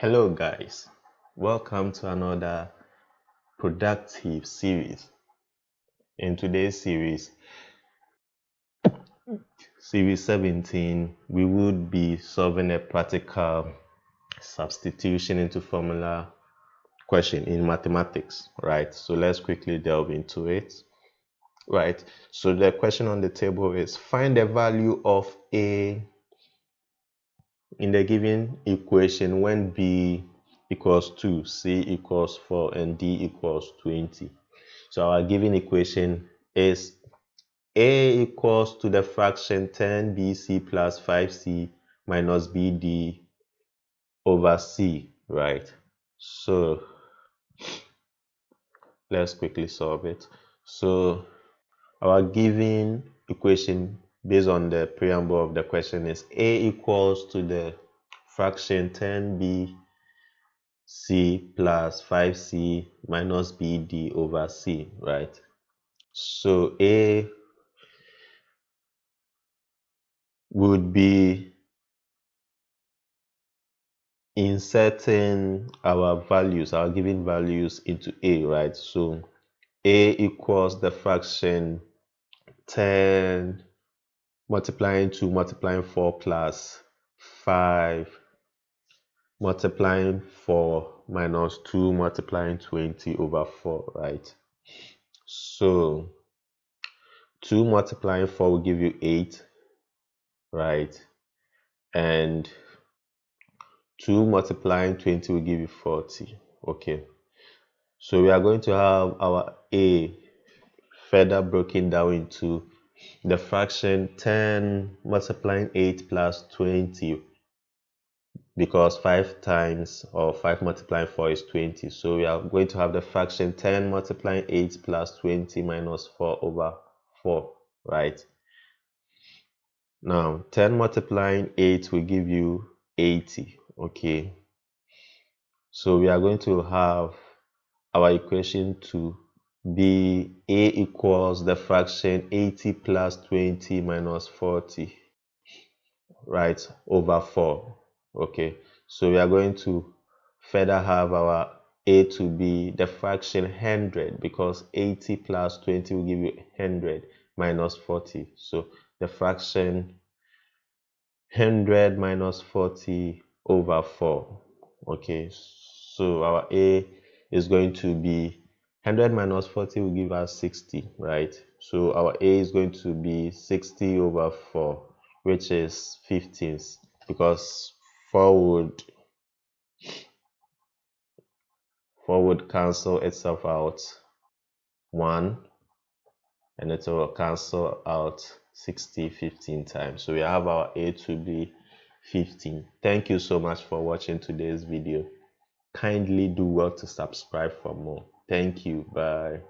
Hello guys, welcome to another productive series. In today's series 17, we would be solving a practical substitution into formula question in mathematics, right? So let's quickly delve into it. Right, so the question on the table is find the value of A in the given equation when B equals 2, C equals 4, and D equals 20. So our given equation is A equals to the fraction 10bc plus 5c minus bd over c, right? So let's quickly solve it. So our given equation based on the preamble of the question is A equals to the fraction 10b c plus 5c minus bd over c, right? So A would be inserting our values, our given values into A, right? So A equals the fraction 10 multiplying 2 multiplying 4 plus 5 multiplying 4 minus 2 multiplying 20 over 4, right? So 2 multiplying 4 will give you 8, right? And 2 multiplying 20 will give you 40. Okay, so we are going to have our A further broken down into the fraction 10 multiplying 8 plus 20, because 5 times or 5 multiplying 4 is 20. So we are going to have the fraction 10 multiplying 8 plus 20 minus 4 over 4, right? Now 10 multiplying 8 will give you 80. Okay, so we are going to have our equation to be A equals the fraction 80 plus 20 minus 40, right, over 4. Okay, so we are going to further have our A to be the fraction 100, because 80 plus 20 will give you 100 minus 40. So the fraction 100 minus 40 over 4. Okay, so our A is going to be 100 minus 40 will give us 60, right? So our A is going to be 60 over 4, which is 15th, because 4 would cancel itself out 1, and it will cancel out 60 15 times. So we have our A to be 15. Thank you so much for watching today's video. Kindly do well to subscribe for more. Thank you. Bye.